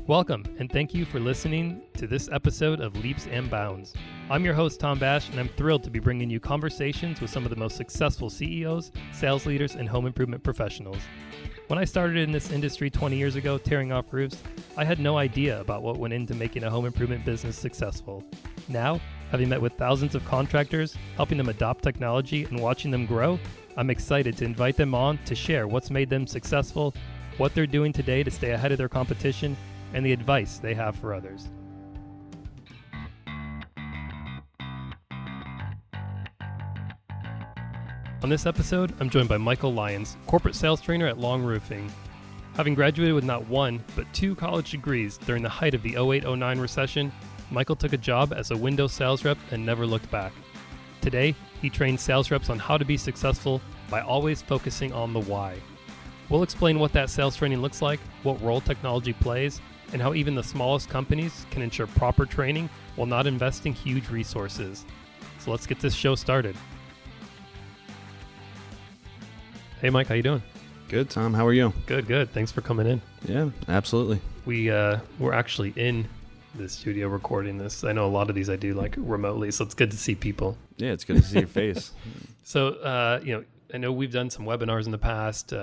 Welcome, and thank you for listening to this episode of Leaps and Bounds. I'm your host, Tom Bash, and I'm thrilled to be bringing you conversations with some of the most successful CEOs, sales leaders, and home improvement professionals. When I started in this industry 20 years ago, tearing off roofs, I had no idea about what went into making a home improvement business successful. Now, having met with thousands of contractors, helping them adopt technology, and watching them grow, I'm excited to invite them on to share what's made them successful, what they're doing today to stay ahead of their competition, and the advice they have for others. On this episode, I'm joined by Michael Lyons, corporate sales trainer at Long Roofing. Having graduated with not one, but two college degrees during the height of the 08-09 recession, Michael took a job as a window sales rep and never looked back. Today, he trains sales reps on how to be successful by always focusing on the why. We'll explain what that sales training looks like, what role technology plays, and how even the smallest companies can ensure proper training while not investing huge resources. So let's get this show started. Hey Mike, how you doing? Good, Tom. How are you? Good. Thanks for coming in. Yeah, absolutely. We're actually in the studio recording this. I know a lot of these I do like remotely, so it's good to see people. Yeah, it's good to see your face. So, I know we've done some webinars in the past.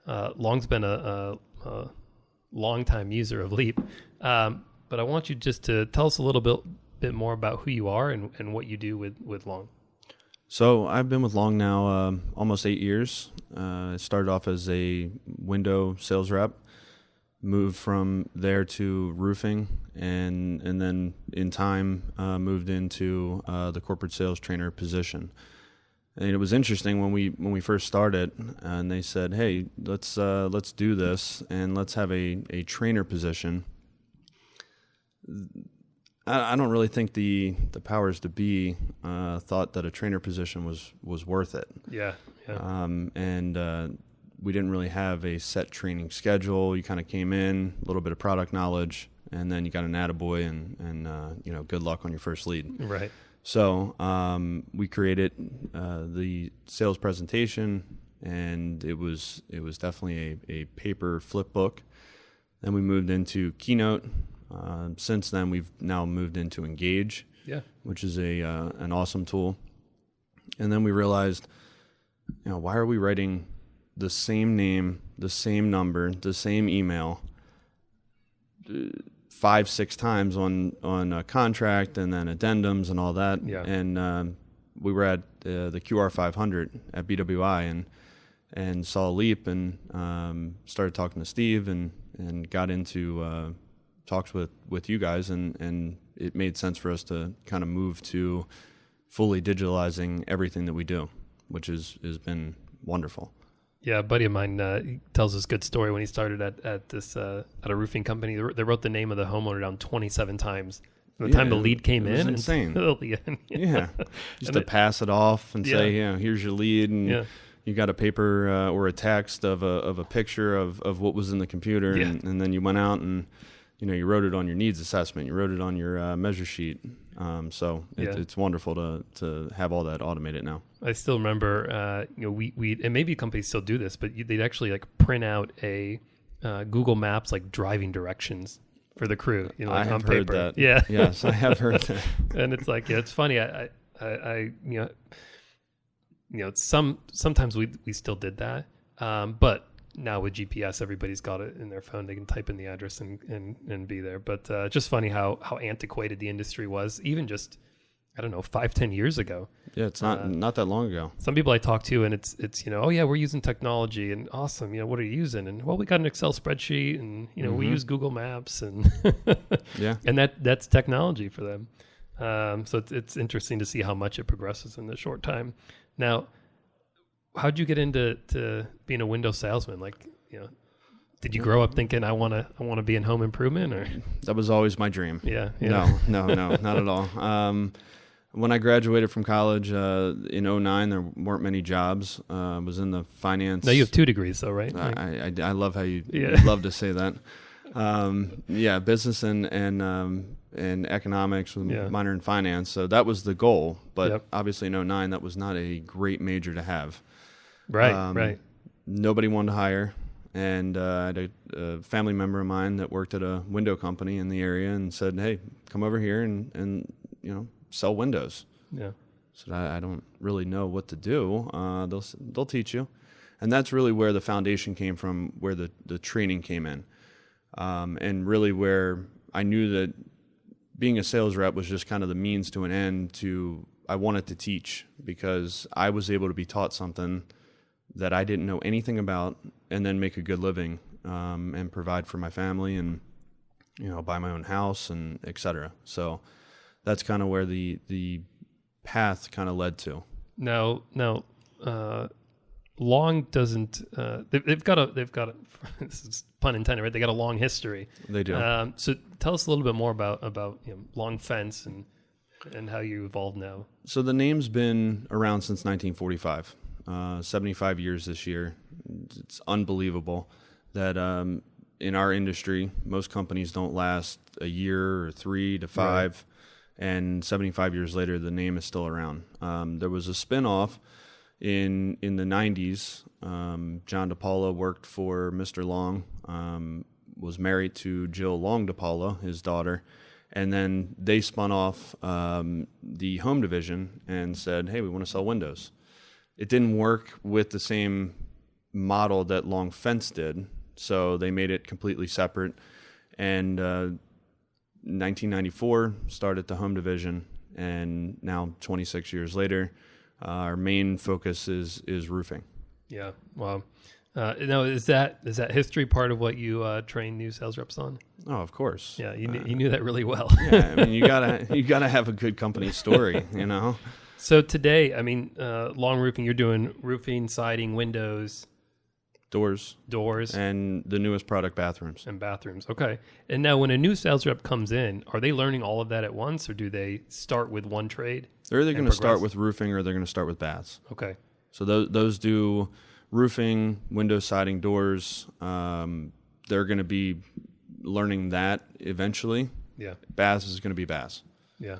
Long's been a long-time user of Leap, but I want you just to tell us a little bit more about who you are and what you do with Long. So I've been with Long now almost 8 years. I started off as a window sales rep, moved from there to roofing, and then in time moved into the corporate sales trainer position. And it was interesting when we first started, and they said, "Hey, let's do this, and let's have a trainer position." I don't really think the powers to be thought that a trainer position was worth it. Yeah. And we didn't really have a set training schedule. You kind of came in, a little bit of product knowledge, and then you got an attaboy and good luck on your first lead. Right. So we created the sales presentation, and it was definitely a paper flip book. Then we moved into Keynote. Since then, we've now moved into Engage, which is an awesome tool. And then we realized, why are we writing the same name, the same number, the same email 5-6 times on a contract, and then addendums and all that. Yeah. And we were at the QR 500 at BWI and saw Leap and started talking to Steve and got into talks with you guys, and it made sense for us to kind of move to fully digitalizing everything that we do, which has been wonderful. Yeah, a buddy of mine he tells this good story when he started at a roofing company. They wrote the name of the homeowner down 27 times. By the time the lead came in, it was insane. Yeah, just to pass it off and say, here's your lead, and you got a paper or a text of a picture of what was in the computer, and then you went out and you wrote it on your needs assessment, you wrote it on your measure sheet. It's wonderful to have all that automated now. I still remember, we and maybe companies still do this, but they'd actually like print out a Google Maps like driving directions for the crew. I have on heard paper. that. Yeah, yes, I have heard that. And it's like, it's funny. Sometimes we still did that, but now with GPS, everybody's got it in their phone. They can type in the address and be there. But just funny how antiquated the industry was, even just, 5-10 years ago. Yeah, it's not that long ago. Some people I talk to, and it's we're using technology, and awesome. What are you using? And we got an Excel spreadsheet, and we use Google Maps, and and that's technology for them. So it's interesting to see how much it progresses in the short time. Now, how'd you get into being a window salesman? Did you grow up thinking I want to be in home improvement, or? That was always my dream. Yeah. No, not at all. When I graduated from college in 2009, there weren't many jobs. I was in the finance. No, you have 2 degrees though, right? I love how you love to say that. Business and economics with minor in finance. So that was the goal. But obviously in 2009, that was not a great major to have. Right. Nobody wanted to hire. And I had a family member of mine that worked at a window company in the area and said, hey, come over here and sell windows. Yeah. So I don't really know what to do. They'll teach you. And that's really where the foundation came from, where the training came in. And really where I knew that being a sales rep was just kind of the means to an end I wanted to teach, because I was able to be taught something that I didn't know anything about, and then make a good living, and provide for my family, and buy my own house, and et cetera. So that's kind of where the path kind of led to. Now, Long doesn't. They've got a. This is pun intended, right? They got a long history. They do. So tell us a little bit more about Long Fence and how you evolved now. So the name's been around since 1945, 75 years this year. It's unbelievable that in our industry, most companies don't last a year or 3 to 5, right. And 75 years later, the name is still around. There was a spinoff in the 90s. John DePaula worked for Mr. Long, was married to Jill Long DePaula, his daughter. And then they spun off the home division and said, hey, we want to sell windows. It didn't work with the same model that Long Fence did, so they made it completely separate. And 1994, started the home division, and now 26 years later, our main focus is roofing. Yeah, wow. Now, is that history part of what you train new sales reps on? Oh, of course. Yeah, you knew that really well. Yeah, I mean, you gotta have a good company story, So today, I mean, Long Roofing, you're doing roofing, siding, windows, doors, and the newest product, bathrooms. Okay. And now, when a new sales rep comes in, are they learning all of that at once, or do they start with one trade? They're either going to start with roofing, or they're going to start with baths. Okay. So those do roofing, window, siding, doors. They're going to be learning that eventually. Yeah. Baths is going to be baths. Yeah.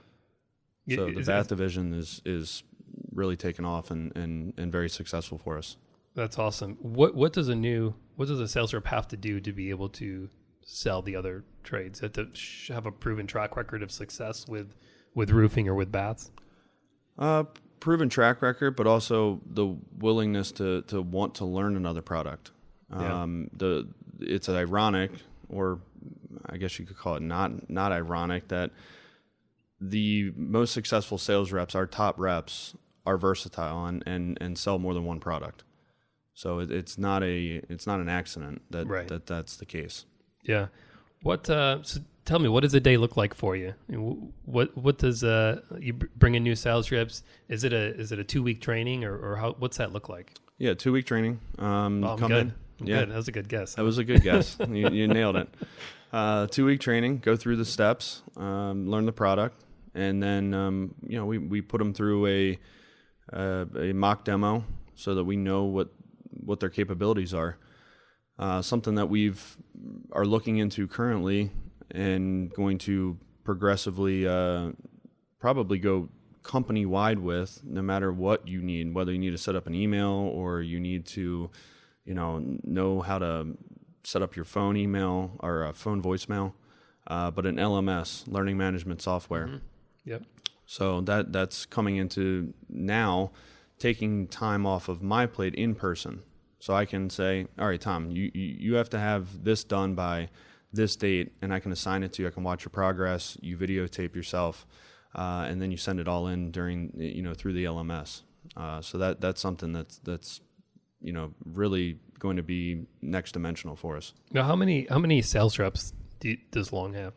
So the bath division is really taken off and very successful for us. That's awesome. What does a sales rep have to do to be able to sell the other trades? Have to have a proven track record of success with roofing or with baths? Proven track record, but also the willingness to want to learn another product. It's ironic, or I guess you could call it not ironic, that the most successful sales reps, our top reps, are versatile and sell more than one product. So it's not an accident that's the case. Yeah. So tell me, what does a day look like for you? What does you bring in new sales reps? Is it a 2-week training, or what's that look like? Yeah, 2-week training. I'm good. Good. That was a good guess. That was a good guess. You nailed it. 2-week training. Go through the steps. Learn the product, and then we put them through a mock demo so that we know what their capabilities are. Something that are looking into currently, and going to progressively probably go company-wide with, no matter what you need, whether you need to set up an email, or you need to know how to set up your phone email or a phone voicemail, but an LMS, learning management software. Mm-hmm. Yep. So that's coming into now, taking time off of my plate in person. So I can say, all right, Tom, you have to have this done by this date, and I can assign it to you. I can watch your progress. You videotape yourself, and then you send it all in through the LMS. So that's something that's really going to be next dimensional for us. Now, how many sales reps does Long have?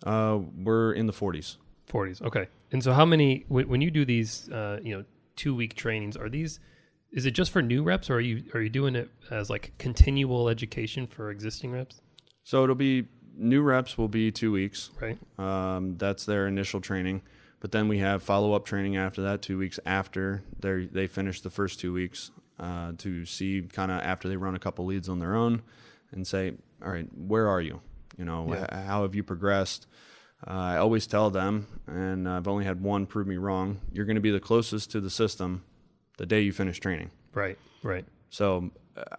We're in the 40s. 40s. Okay. And so how many, when you do these 2-week trainings, is it just for new reps, or are you doing it as like continual education for existing reps? So it'll be, new reps will be 2 weeks. Right. That's their initial training. But then we have follow-up training after that, 2 weeks after they finish the first 2 weeks, to see kind of after they run a couple leads on their own and say, all right, where are you? How have you progressed? I always tell them, and I've only had one prove me wrong, you're going to be the closest to the system the day you finish training. Right. So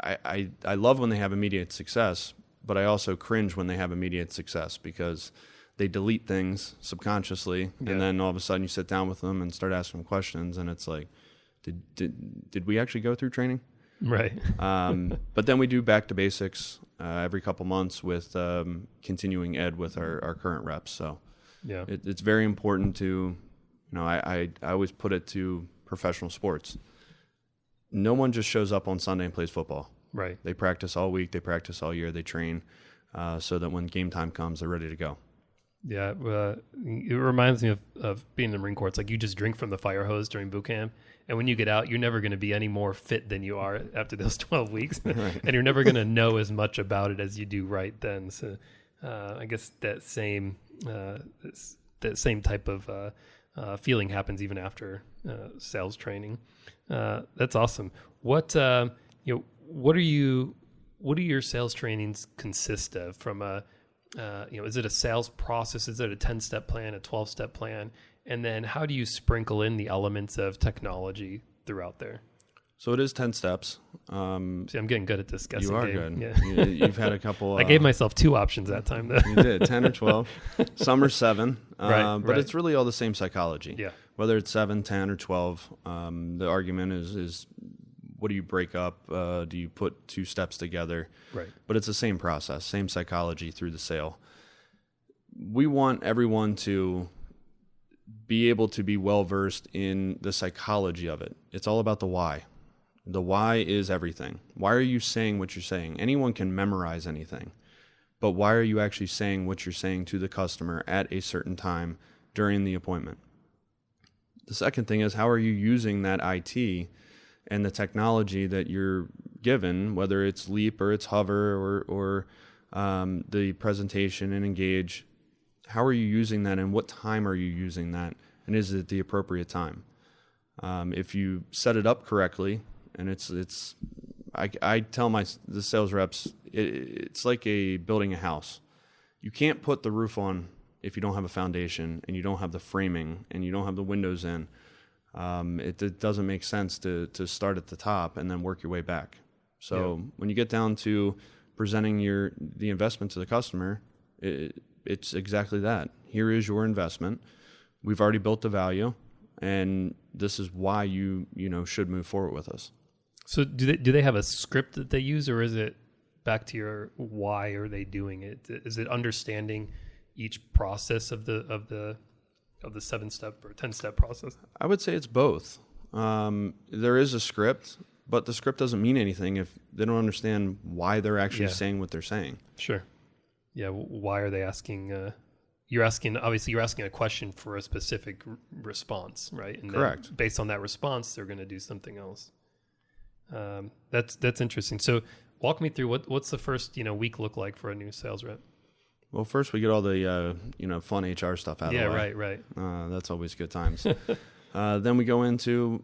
I love when they have immediate success, but I also cringe when they have immediate success because they delete things subconsciously, and then all of a sudden you sit down with them and start asking them questions, and it's like, did we actually go through training? Right. But then we do back to basics every couple months with continuing ed with our current reps. So it's very important to, I always put it to professional sports. No one just shows up on Sunday and plays football. Right. They practice all week. They practice all year. They train so that when game time comes, they're ready to go. Yeah, it reminds me of being in the Marine Corps. It's like you just drink from the fire hose during boot camp, and when you get out, you're never going to be any more fit than you are after those 12 weeks, Right. and you're never going to know as much about it as you do right then. So I guess that same type of feeling happens even after sales training. That's awesome. What do your sales trainings consist of from a is it a sales process? Is it a 10-step plan, a 12-step plan? And then how do you sprinkle in the elements of technology throughout there? So it is 10 steps. See, I'm getting good at this guessing You are game. good. Yeah. You've had a couple. I gave myself 2 options that time, though. You did, 10 or 12. Some are 7. But it's really all the same psychology. Yeah. Whether it's 7, 10, or 12, the argument is what do you break up? Do you put 2 steps together? Right. But it's the same process, same psychology through the sale. We want everyone to be able to be well-versed in the psychology of it. It's all about the why. The why is everything. Why are you saying what you're saying? Anyone can memorize anything. But why are you actually saying what you're saying to the customer at a certain time during the appointment? The second thing is, how are you using that IT and the technology that you're given, whether it's Leap or it's Hover or the presentation and Engage? How are you using that, and what time are you using that, and is it the appropriate time? If you set it up correctly, and I tell the sales reps, it's like building a house. You can't put the roof on if you don't have a foundation, and you don't have the framing, and you don't have the windows in. It doesn't make sense to start at the top and then work your way back. So when you get down to presenting the investment to the customer, it's exactly that. Here is your investment. We've already built the value, and this is why you should move forward with us. So do they have a script that they use, or is it back to your why are they doing it? Is it understanding each process of the 7-step or 10-step process? I would say it's both. There is a script, but the script doesn't mean anything if they don't understand why they're actually saying what they're saying. Sure. Yeah. Why are they asking? You're asking a question for a specific response, right? And correct. Then based on that response, they're going to do something else. That's interesting. So walk me through what's the first week look like for a new sales rep? Well, first we get all the fun HR stuff out of the way. Right. That's always good times. Then we go into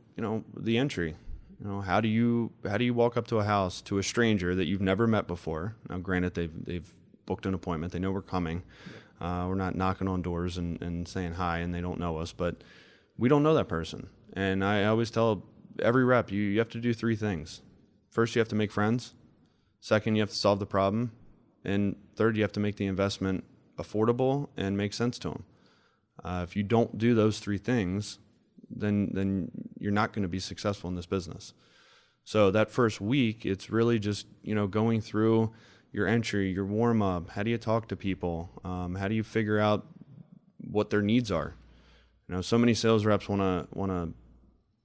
the entry. How do you walk up to a house to a stranger that you've never met before? Now, granted, they've booked an appointment. They know we're coming. We're not knocking on doors and saying hi, and they don't know us, but we don't know that person. And I always tell every rep, you have to do 3 things. First, you have to make friends. Second, you have to solve the problem. And third, you have to make the investment affordable and make sense to them. If you don't do those 3 things, then you're not going to be successful in this business. So that first week, it's really just going through your entry, your warm up. How do you talk to people? How do you figure out what their needs are? So many sales reps want to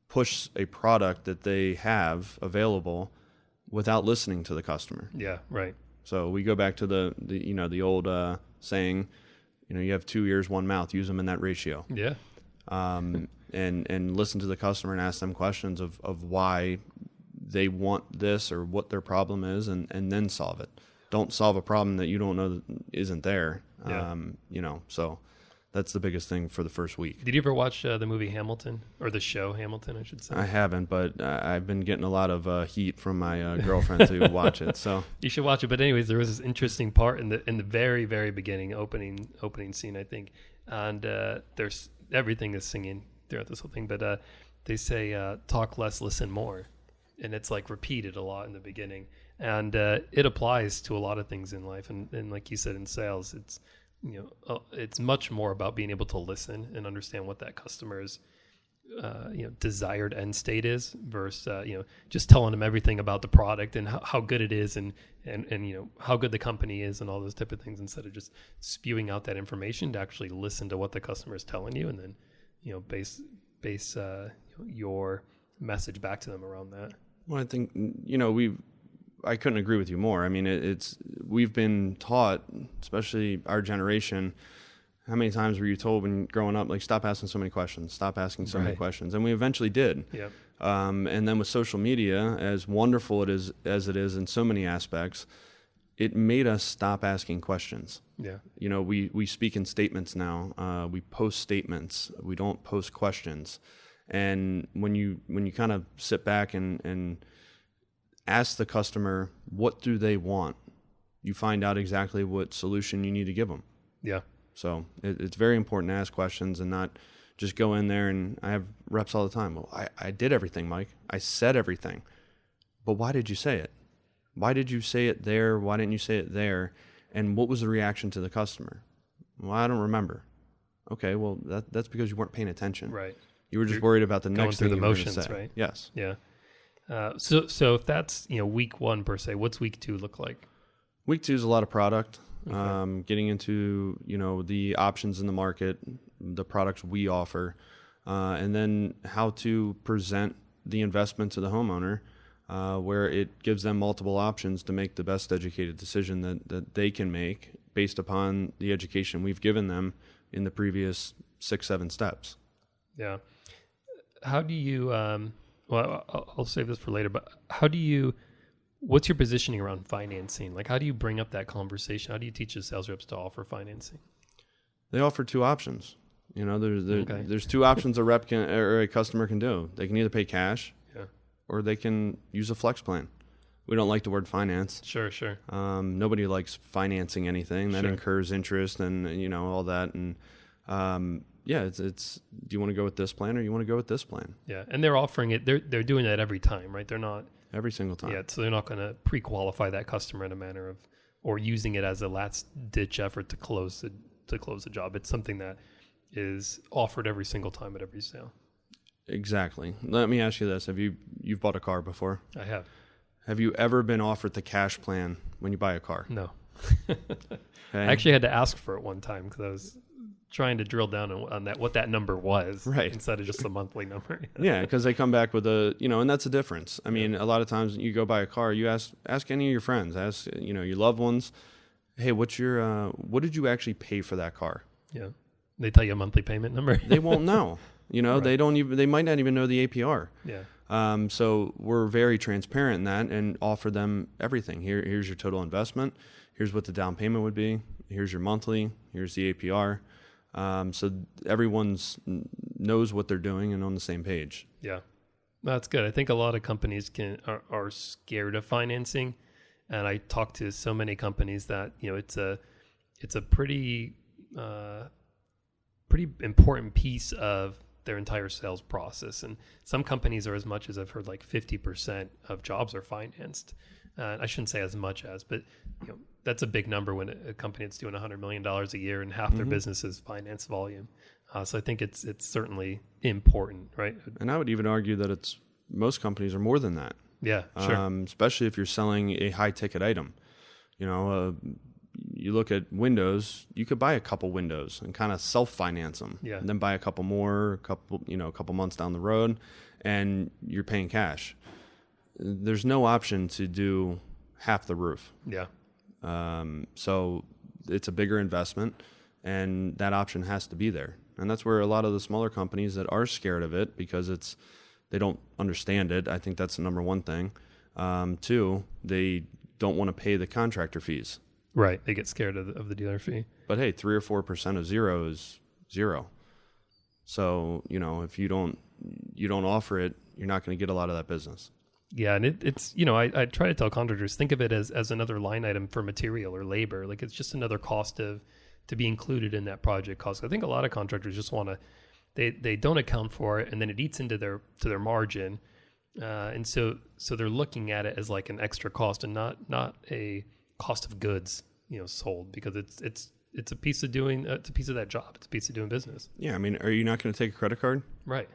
push a product that they have available without listening to the customer. Yeah, right. So we go back to the old saying, you have 2 ears, 1 mouth. Use them in that ratio. Yeah. And listen to the customer and ask them questions of why they want this or what their problem is, and then solve it. Don't solve a problem that you don't know that isn't there. Yeah. So that's the biggest thing for the first week. Did you ever watch the movie Hamilton, or the show Hamilton, I should say? I haven't, but I've been getting a lot of heat from my girlfriend to watch it. So you should watch it. But anyways, there was this interesting part in the very, very beginning, opening scene, I think, and there's everything is singing throughout this whole thing. But they say talk less, listen more, and it's like repeated a lot in the beginning, and it applies to a lot of things in life. And like you said, in sales, it's it's much more about being able to listen and understand what that customer's desired end state is versus just telling them everything about the product and how good it is and how good the company is and all those type of things, instead of just spewing out that information. To actually listen to what the customer is telling you, and then base your message back to them around that. Well, I think I couldn't agree with you more. I mean, we've been taught, especially our generation. How many times were you told when growing up, like, stop asking so many questions, stop asking so many questions? And we eventually did. Yeah. And then with social media, as wonderful as it is in so many aspects, it made us stop asking questions. Yeah. We speak in statements now. We post statements. We don't post questions. And when you kind of sit back and ask the customer, what do they want? You find out exactly what solution you need to give them. Yeah. So it's very important to ask questions and not just go in there. And I have reps all the time. Well, I did everything, Mike. I said everything. But why did you say it? Why did you say it there? Why didn't you say it there? And what was the reaction to the customer? Well, I don't remember. Okay, well, that's because you weren't paying attention. Right. You were just worried about the next thing you were going through the motions, motions, right? Yes. Yeah. So if that's week one per se, what's week two look like? Week two is a lot of product. Okay. Getting into the options in the market, the products we offer, and then how to present the investment to the homeowner, where it gives them multiple options to make the best educated decision that they can make based upon the education we've given them in the previous 6-7 steps. Yeah. How do you? Well, I'll save this for later. But what's your positioning around financing? Like, how do you bring up that conversation? How do you teach the sales reps to offer financing? They offer two options. There's two options a rep can or a customer can do. They can either pay cash, or they can use a flex plan. We don't like the word finance. Sure. Nobody likes financing anything that Sure. incurs interest and all that. And it's do you want to go with this plan or you want to go with this plan? Yeah, and they're offering it. They're doing that every time, right? They're not. Every single time. Yeah, so they're not going to pre-qualify that customer in a manner of, or using it as a last-ditch effort to close the job. It's something that is offered every single time at every sale. Exactly. Let me ask you this: you've bought a car before? I have. Have you ever been offered the cash plan when you buy a car? No. Okay. I actually had to ask for it one time because I was trying to drill down on that, what that number was, right, instead of just the monthly number. Yeah, because they come back with and that's the difference. I mean, a lot of times you go buy a car, you ask any of your friends, ask your loved ones, hey, what did you actually pay for that car? Yeah, they tell you a monthly payment number. They won't know. Right. They might not even know the APR. Yeah. So we're very transparent in that and offer them everything. Here's your total investment. Here's what the down payment would be. Here's your monthly. Here's the APR. So everyone knows what they're doing and on the same page. Yeah, that's good. I think a lot of companies are scared of financing, and I talk to so many companies that it's a pretty important piece of their entire sales process. And some companies are as much as I've heard like 50% of jobs are financed. I shouldn't say as much as, but that's a big number when a company that's doing $100 million a year and half their business is finance volume. So I think it's certainly important, right? And I would even argue that most companies are more than that. Yeah, sure. Especially if you're selling a high ticket item. You look at windows, you could buy a couple windows and kind of self-finance them. Yeah. And then buy a couple more, a couple months down the road, and you're paying cash. There's no option to do half the roof. Yeah. So it's a bigger investment, and that option has to be there. And that's where a lot of the smaller companies that are scared of it because they don't understand it. I think that's the number one thing. Two, they don't want to pay the contractor fees. Right. They get scared of the dealer fee. But hey, 3 or 4% of zero is zero. So, if you don't offer it, you're not going to get a lot of that business. Yeah, and it's I try to tell contractors, think of it as another line item for material or labor. Like it's just another cost to be included in that project cost. I think a lot of contractors just want to they don't account for it, and then it eats into their margin, And so they're looking at it as like an extra cost and not a cost of goods, sold, because it's a piece of doing, it's a piece of that job. It's a piece of doing business. Yeah. I mean, are you not going to take a credit card? Right.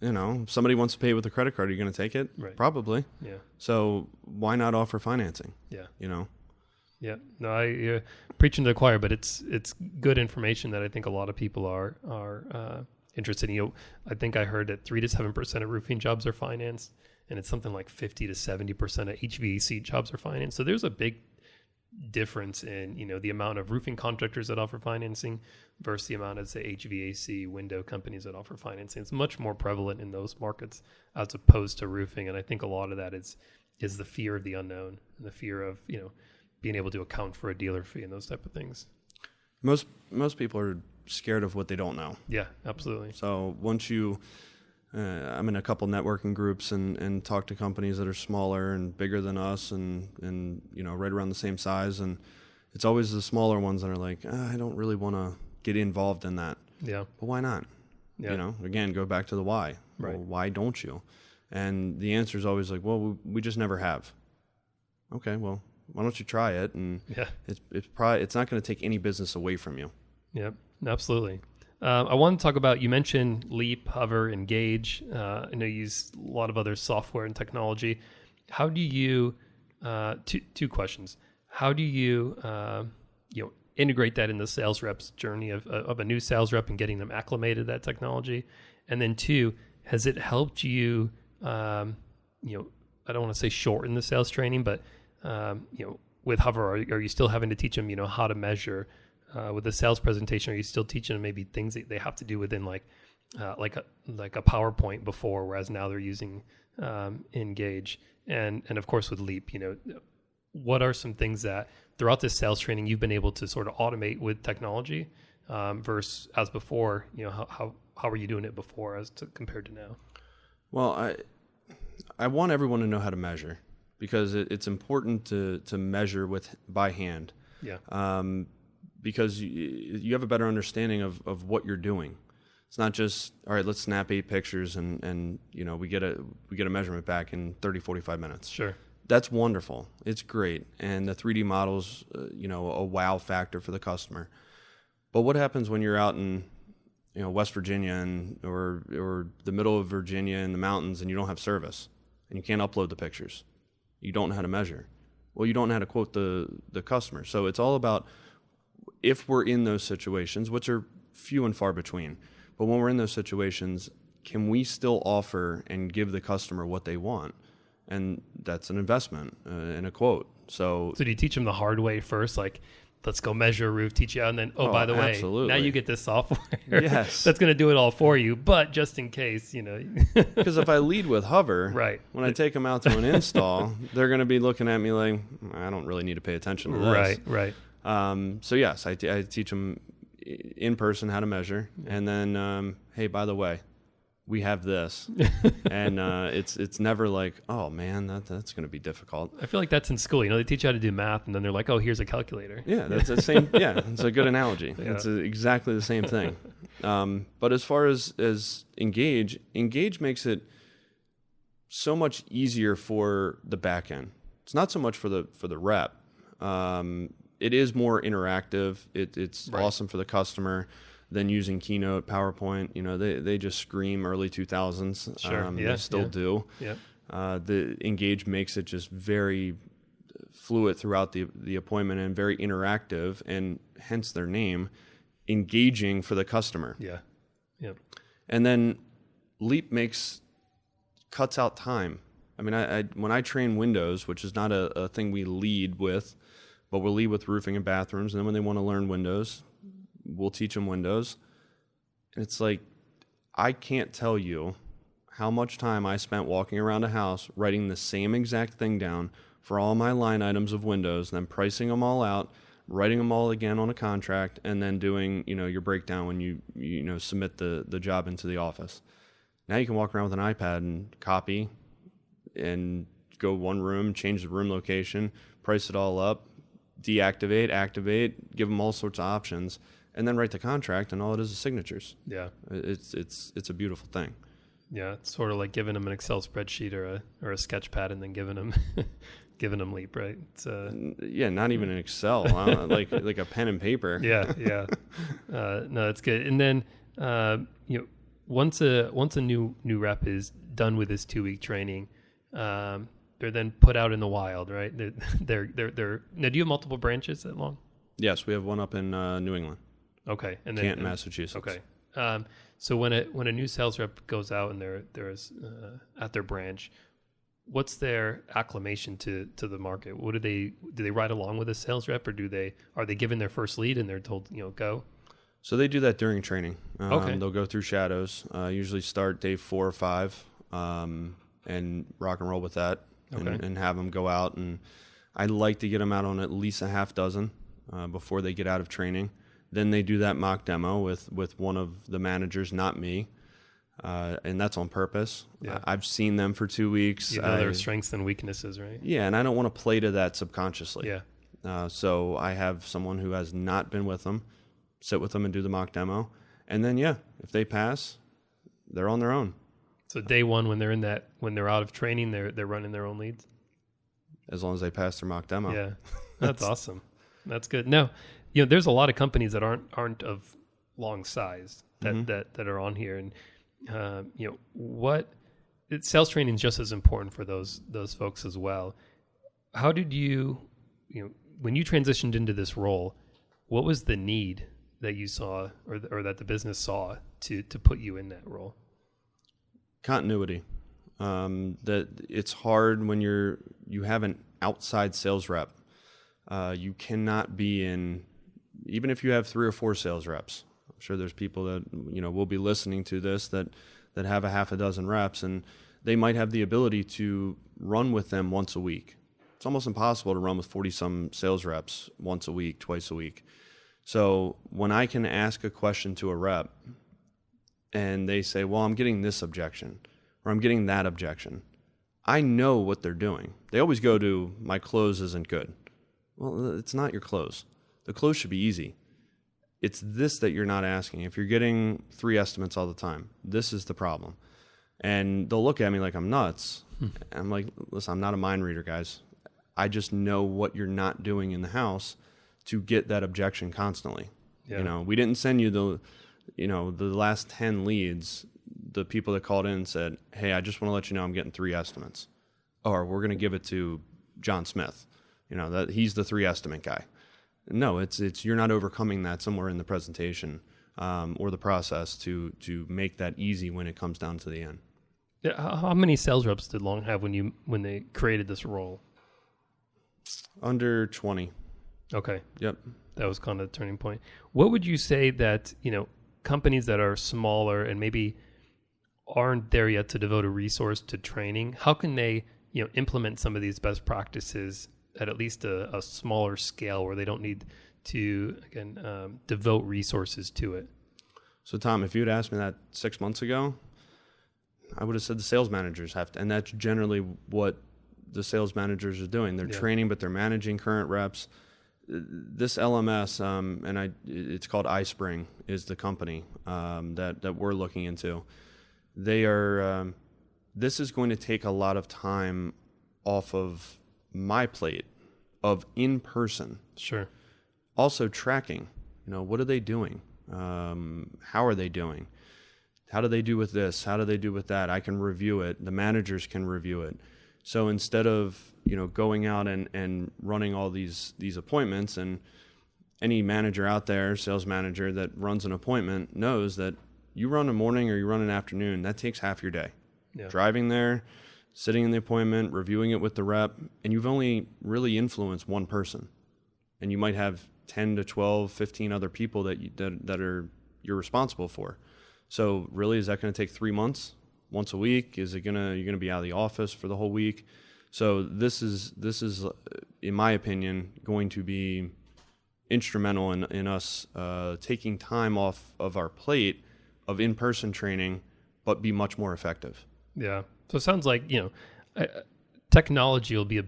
If somebody wants to pay with a credit card, are you going to take it? Right. Probably. Yeah. So why not offer financing? Yeah. Yeah. No, I preaching to the choir, but it's good information that I think a lot of people are interested in. I think I heard that 3 to 7% of roofing jobs are financed, and it's something like 50 to 70% of HVAC jobs are financed. So there's a big difference in the amount of roofing contractors that offer financing versus the amount of, say, HVAC window companies that offer financing. It's much more prevalent in those markets as opposed to roofing, and I think a lot of that is the fear of the unknown and the fear of being able to account for a dealer fee and those type of things. Most people are scared of what they don't know. Yeah, absolutely. So once I'm in a couple networking groups and talk to companies that are smaller and bigger than us and right around the same size, and it's always the smaller ones that are like, I don't really want to get involved in that. Yeah. But why not? Yeah. Again, go back to the why. Right. Well, why don't you? And the answer is always like, well, we just never have. Okay, well, why don't you try it? And it's not going to take any business away from you. Yep, absolutely. I want to talk about, you mentioned Leap, Hover, Engage. I know you use a lot of other software and technology. How do you, two questions. How do you, integrate that in the sales rep's journey of a new sales rep and getting them acclimated to that technology? And then 2, has it helped you, I don't want to say shorten the sales training, but, with Hover, are you still having to teach them, how to measure? With the sales presentation, are you still teaching them maybe things that they have to do within like a PowerPoint before, whereas now they're using Engage? And of course with Leap, what are some things that throughout this sales training you've been able to sort of automate with technology versus as before? How were you doing it before as to compared to now? Well, I want everyone to know how to measure, because it's important to measure by hand. Yeah. Because you have a better understanding of what you're doing. It's not just, all right, let's snap 8 pictures and we get a measurement back in 30, 45 minutes. Sure. That's wonderful. It's great. And the 3D model's, a wow factor for the customer. But what happens when you're out in, West Virginia or the middle of Virginia in the mountains and you don't have service and you can't upload the pictures? You don't know how to measure. Well, you don't know how to quote the customer. So it's all about, if we're in those situations, which are few and far between, but when we're in those situations, can we still offer and give the customer what they want? And that's an investment in a quote. So do you teach them the hard way first? Like, let's go measure a roof, teach you out, and then, by the way, absolutely. Now you get this software. Yes. That's going to do it all for you, but just in case, Because if I lead with Hover, right, when I take them out to an install, they're going to be looking at me like, I don't really need to pay attention to this. Right. So yes, I teach them in person how to measure, and then, hey, by the way, we have this, and it's never like, oh man, that's going to be difficult. I feel like that's in school. They teach you how to do math, and then they're like, oh, here's a calculator. Yeah, that's the same. Yeah, it's a good analogy. Yeah. It's exactly the same thing. But as far as Engage makes it so much easier for the back end. It's not so much for the rep. It is more interactive. It's right. Awesome for the customer than using Keynote, PowerPoint. They just scream early 2000s. Sure. They still do. Yeah. The Engage makes it just very fluid throughout the appointment and very interactive, and hence their name, engaging for the customer. Yeah. Yeah. And then Leap cuts out time. I mean, when I train Windows, which is not a thing we lead with, but we'll lead with roofing and bathrooms. And then when they want to learn Windows, we'll teach them Windows. And it's like, I can't tell you how much time I spent walking around a house writing the same exact thing down for all my line items of Windows, then pricing them all out, writing them all again on a contract, and then doing, your breakdown when you submit the job into the office. Now you can walk around with an iPad and copy and go one room, change the room location, price it all up, deactivate, activate, give them all sorts of options, and then write the contract, and all it is signatures. Yeah. It's a beautiful thing. Yeah, it's sort of like giving them an Excel spreadsheet or a sketch pad and then giving them giving them Leap, right? It's not even an Excel, like a pen and paper. Yeah. No, that's good. And then once a new rep is done with this 2-week training, they're then put out in the wild, right? They're now. Do you have multiple branches at Long? Yes, we have one up in New England. Okay, and then Canton, Massachusetts. Okay. So when a new sales rep goes out and they're at their branch, what's their acclimation to the market? Do they ride along with a sales rep, or are they given their first lead and they're told, go? So they do that during training. Okay. They'll go through shadows, usually start day 4 or 5, and rock and roll with that, and have them go out. And I like to get them out on at least a half dozen before they get out of training. Then they do that mock demo with one of the managers, not me, and that's on purpose. Yeah. I've seen them for 2 weeks. You know their strengths and weaknesses, right? Yeah, and I don't want to play to that subconsciously. Yeah. So I have someone who has not been with them sit with them and do the mock demo, and then if they pass, they're on their own. So day one, when they're out of training, they're running their own leads. As long as they pass their mock demo. Yeah, that's awesome. That's good. Now, there's a lot of companies that aren't of Long size that are on here, and sales training is just as important for those folks as well. How did you when you transitioned into this role, what was the need that you saw or that the business saw to put you in that role? Continuity. That it's hard when you have an outside sales rep. You cannot be in, even if you have 3 or 4 sales reps. I'm sure there's people that will be listening to this that have a half a dozen reps, and they might have the ability to run with them once a week. It's almost impossible to run with 40-some sales reps once a week, twice a week. So when I can ask a question to a rep and they say, well, I'm getting this objection or I'm getting that objection, I know what they're doing. They always go to, my close isn't good. Well, it's not your close. The close should be easy. It's this that you're not asking. If you're getting 3 estimates all the time, this is the problem. And they'll look at me like I'm nuts. I'm like, listen, I'm not a mind reader, guys. I just know what you're not doing in the house to get that objection constantly. Yeah. We didn't send you the last 10 leads. The people that called in said, hey, I just want to let you know I'm getting 3 estimates. Or we're going to give it to John Smith. That he's the 3 estimate guy. No, it's you're not overcoming that somewhere in the presentation or the process to make that easy when it comes down to the end. Yeah, how many sales reps did Long have when they created this role? Under 20. Okay. Yep. That was kind of the turning point. What would you say that, companies that are smaller and maybe aren't there yet to devote a resource to training, how can they, implement some of these best practices at least a smaller scale where they don't need to, again, devote resources to it? So, Tom, if you had asked me that 6 months ago, I would have said the sales managers have to, and that's generally what the sales managers are doing. They're training, but they're managing current reps. This LMS, it's called iSpring, is the company that we're looking into. They are. This is going to take a lot of time off of my plate of in person. Sure. Also tracking. What are they doing? How are they doing? How do they do with this? How do they do with that? I can review it. The managers can review it. So instead of going out and running all these appointments, and any manager out there, sales manager that runs an appointment knows that you run a morning or you run an afternoon, that takes half your day. Yeah. Driving there, sitting in the appointment, reviewing it with the rep, and you've only really influenced one person. And you might have 10 to 12, 15 other people that you're responsible for. So really, is that going to take 3 months? Once a week? Is it you're gonna be out of the office for the whole week? So this is in my opinion going to be instrumental in us taking time off of our plate of in-person training, but be much more effective. Yeah. So it sounds like technology will be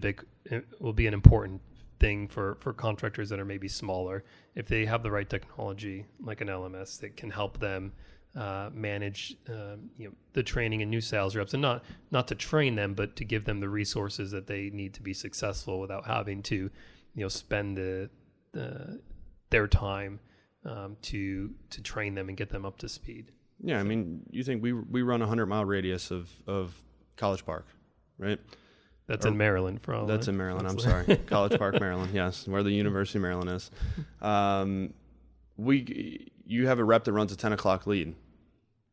an important thing for contractors that are maybe smaller. If they have the right technology, like an LMS, that can help them manage the training and new sales reps, and not to train them, but to give them the resources that they need to be successful without having to spend their time to train them and get them up to speed. Yeah, I mean, you think we run a 100-mile radius of College Park, right? That's in Maryland, probably. That's in Maryland. I'm sorry, College Park, Maryland. Yes, where the University of Maryland is. You have a rep that runs a 10 o'clock lead,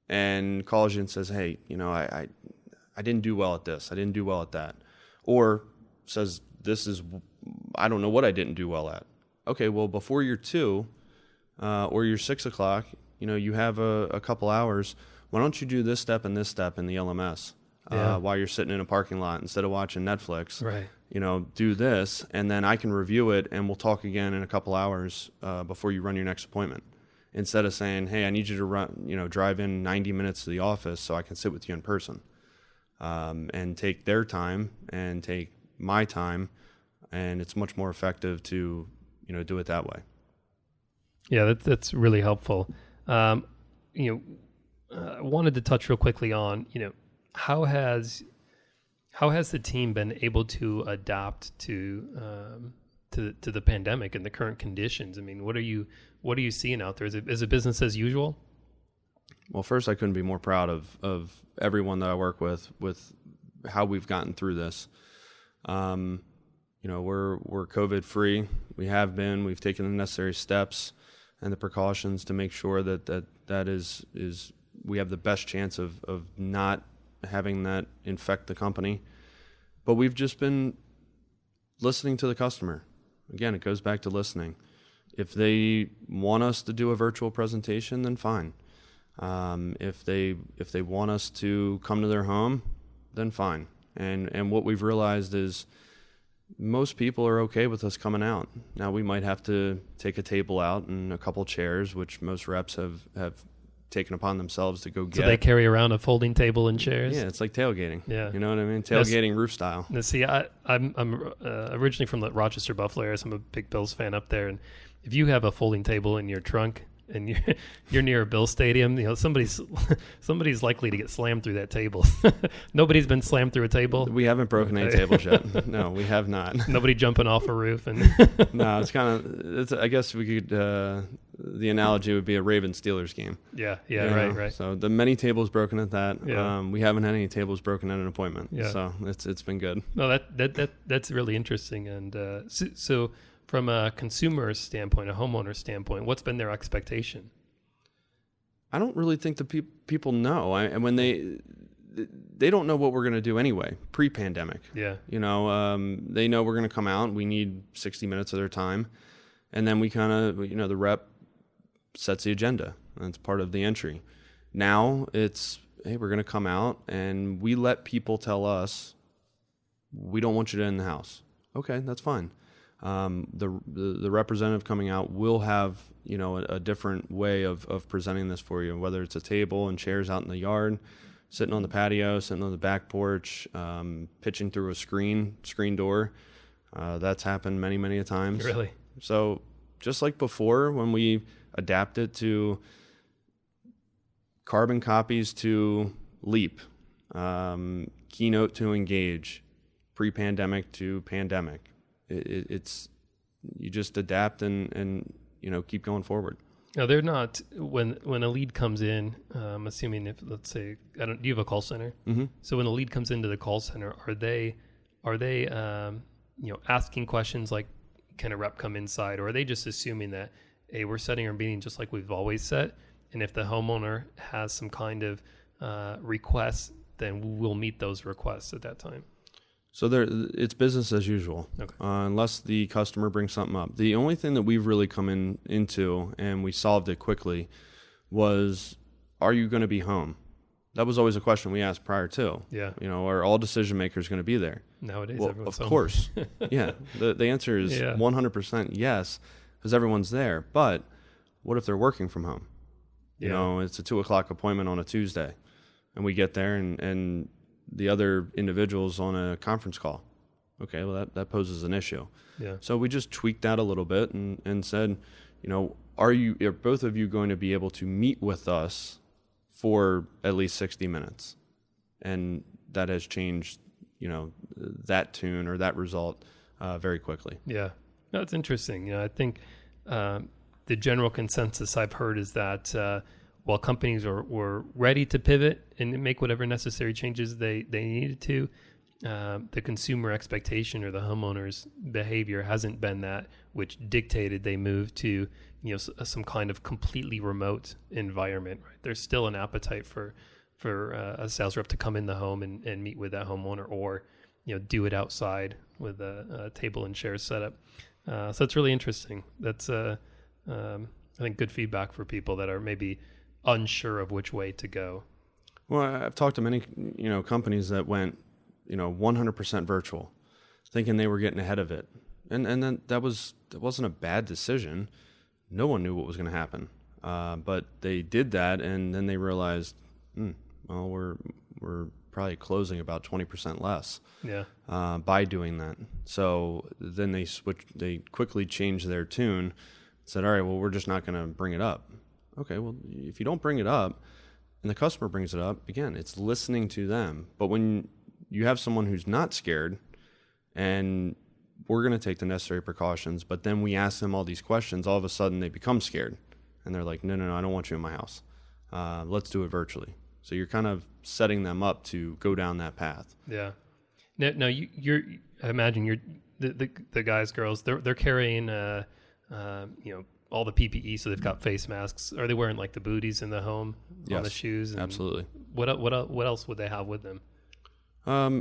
and calls you and says, "Hey, I didn't do well at this. I didn't do well at that," or says, I don't know what I didn't do well at. Okay, well, before your 2 or your 6 o'clock, you have a couple hours. Why don't you do this step and this step in the LMS while you're sitting in a parking lot instead of watching Netflix? Right. Do this, and then I can review it, and we'll talk again in a couple hours before you run your next appointment. Instead of saying, "Hey, I need you to drive in 90 minutes to the office so I can sit with you in person," and take their time and take my time, and it's much more effective to do it that way. Yeah, that's really helpful. I wanted to touch real quickly on how has the team been able to adapt to the pandemic and the current conditions? I mean, what are you seeing out there? Is it business as usual? Well, first, I couldn't be more proud of everyone that I work with how we've gotten through this. We're COVID free. We've taken the necessary steps and the precautions to make sure that is we have the best chance of not having that infect the company. But we've just been listening to the customer. Again, it goes back to listening. If they want us to do a virtual presentation, then fine. If they want us to come to their home, then fine. And what we've realized is most people are okay with us coming out. Now, we might have to take a table out and a couple chairs, which most reps have taken upon themselves to go get. So they carry around a folding table and chairs? Yeah, it's like tailgating. Yeah. You know what I mean? Tailgating roof style. Now, see, I'm originally from the Rochester, Buffalo area, so I'm a big Bills fan up there. And if you have a folding table in your trunk and you're near a Bills stadium, somebody's likely to get slammed through that table. Nobody's been slammed through a table. We haven't broken any tables yet. No, we have not. Nobody jumping off a roof. And no, it's kind of. I guess we could. The analogy would be a Ravens-Steelers game. Yeah, right. So the many tables broken at that. Yeah. We haven't had any tables broken at an appointment. Yeah. So it's been good. No, that's really interesting. And so from a consumer standpoint, a homeowner standpoint, what's been their expectation? I don't really think the people know. And when they don't know what we're going to do anyway, pre-pandemic. Yeah. They know we're going to come out. We need 60 minutes of their time. And then we kind of, the rep sets the agenda. That's part of the entry. Now it's, hey, we're going to come out, and we let people tell us, we don't want you to in the house. Okay, that's fine. The representative coming out will have, a different way of presenting this for you, whether it's a table and chairs out in the yard, sitting on the patio, sitting on the back porch, pitching through a screen door. That's happened many, many a times. Really? So just like before, when we adapted to carbon copies to Leap, Keynote to Engage, pre-pandemic to pandemic, it's you just adapt and keep going forward. Now, they're not, when a lead comes in, assuming if, let's say, do you have a call center? Mm-hmm. So when a lead comes into the call center, are they asking questions like, can a rep come inside? Or are they just assuming that, hey, we're setting our meeting just like we've always set, and if the homeowner has some kind of requests, then we'll meet those requests at that time? So it's business as usual, okay. Unless the customer brings something up. The only thing that we've really come into, and we solved it quickly, was, are you going to be home? That was always a question we asked prior to. Yeah. Are all decision makers going to be there? Nowadays, well, everyone's of home. course. Yeah. The answer is 100% yes, because everyone's there. But what if they're working from home? It's a 2:00 appointment on a Tuesday, and we get there and the other individual's on a conference call. Okay, well, that poses an issue. Yeah. So we just tweaked that a little bit and said, are both of you going to be able to meet with us for at least 60 minutes. And that has changed, that tune or that result very quickly. Yeah. No, it's interesting. I think the general consensus I've heard is that while companies were ready to pivot and make whatever necessary changes they needed to, the consumer expectation or the homeowner's behavior hasn't been that, which dictated they move to some kind of completely remote environment. Right? There's still an appetite for a sales rep to come in the home and meet with that homeowner, or do it outside with a table and chairs setup. So it's really interesting. That's I think good feedback for people that are maybe unsure of which way to go. Well, I've talked to many companies that went 100% virtual, thinking they were getting ahead of it, and then that wasn't a bad decision. No one knew what was going to happen, but they did that, and then they realized, well, we're probably closing about 20% less by doing that. So then they quickly changed their tune, said, all right, well, we're just not going to bring it up. Okay, well, if you don't bring it up and the customer brings it up, again, it's listening to them. But when you have someone who's not scared, and we're going to take the necessary precautions, but then we ask them all these questions, all of a sudden they become scared. And they're like, no, I don't want you in my house. Let's do it virtually. So you're kind of setting them up to go down that path. Yeah. Now you're I imagine you're the guys, girls, they're carrying all the PPE, so they've got face masks. Are they wearing like the booties in the home on the shoes? And absolutely. What else would they have with them?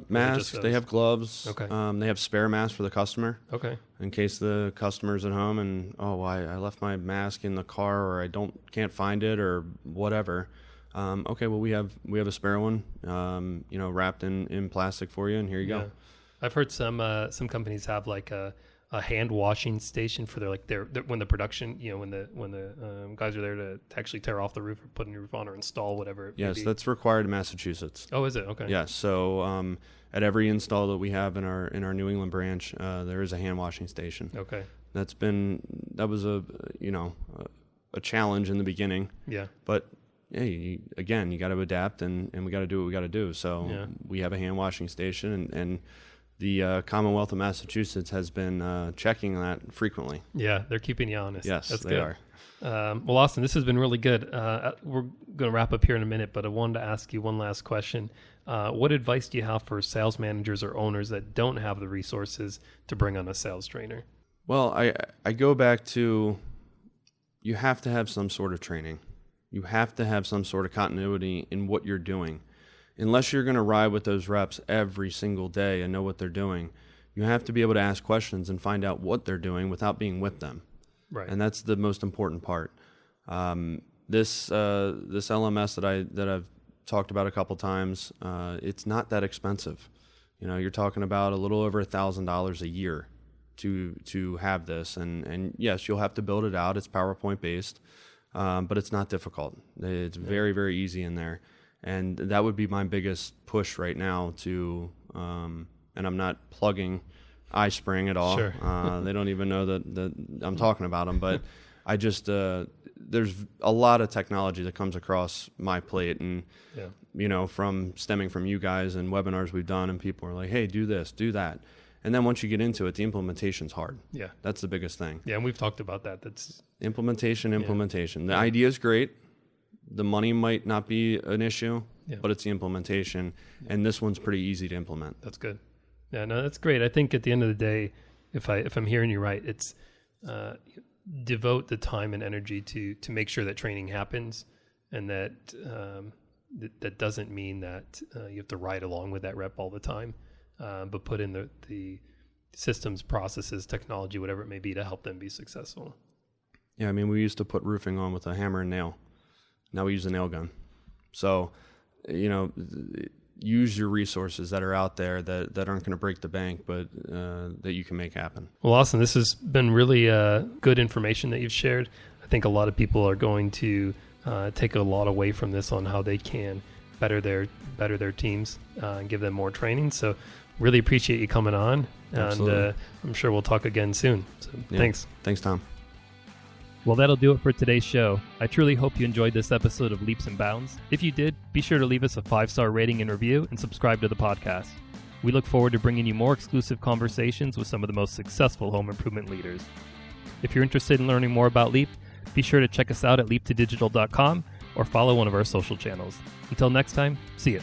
Masks. They have gloves. Okay. They have spare masks for the customer. Okay. In case the customer's at home and I left my mask in the car, or I can't find it, or whatever. Okay, well we have a spare one, wrapped in plastic for you, and here you go. I've heard some companies have like a hand washing station for their when the production, when the guys are there to actually tear off the roof or put a new roof on or install whatever. Yes, that's required in Massachusetts. Oh, is it? Okay. Yes. So at every install that we have in our New England branch, there is a hand washing station. Okay. That was a challenge in the beginning. Yeah. But you got to adapt, and we got to do what we got to do. So we have a hand washing station, and the Commonwealth of Massachusetts has been checking that frequently. Yeah, they're keeping you honest. Yes, that's they good. are. Well, Austin, this has been really good. We're going to wrap up here in a minute, but I wanted to ask you one last question. What advice do you have for sales managers or owners that don't have the resources to bring on a sales trainer? Well, I go back to, you have to have some sort of training. You have to have some sort of continuity in what you're doing. Unless you're going to ride with those reps every single day and know what they're doing, you have to be able to ask questions and find out what they're doing without being with them. Right. And that's the most important part. This LMS that I've talked about a couple times, it's not that expensive. You're talking about a little over $1,000 a year to have this, and yes, you'll have to build it out. It's PowerPoint based, but it's not difficult. It's very, very easy in there. And that would be my biggest push right now to, and I'm not plugging iSpring at all. Sure. They don't even know that I'm talking about them, but I just, there's a lot of technology that comes across my plate, and, from stemming from you guys and webinars we've done, and people are like, hey, do this, do that. And then once you get into it, the implementation's hard. Yeah. That's the biggest thing. Yeah. And we've talked about that. That's implementation. The idea is great. The money might not be an issue, but it's the implementation, and this one's pretty easy to implement. That's good. Yeah, no, that's great. I think at the end of the day, if I'm hearing you right, it's devote the time and energy to make sure that training happens, and that that doesn't mean that you have to ride along with that rep all the time, but put in the systems, processes, technology, whatever it may be, to help them be successful. Yeah, I mean, we used to put roofing on with a hammer and nail. Now we use a nail gun. So, use your resources that are out there that aren't going to break the bank, but that you can make happen. Well, Austin, this has been really good information that you've shared. I think a lot of people are going to take a lot away from this on how they can better their teams and give them more training. So really appreciate you coming on. Absolutely. And I'm sure we'll talk again soon. So thanks. Thanks, Tom. Well, that'll do it for today's show. I truly hope you enjoyed this episode of Leaps and Bounds. If you did, be sure to leave us a 5-star rating and review and subscribe to the podcast. We look forward to bringing you more exclusive conversations with some of the most successful home improvement leaders. If you're interested in learning more about Leap, be sure to check us out at leaptodigital.com or follow one of our social channels. Until next time, see ya.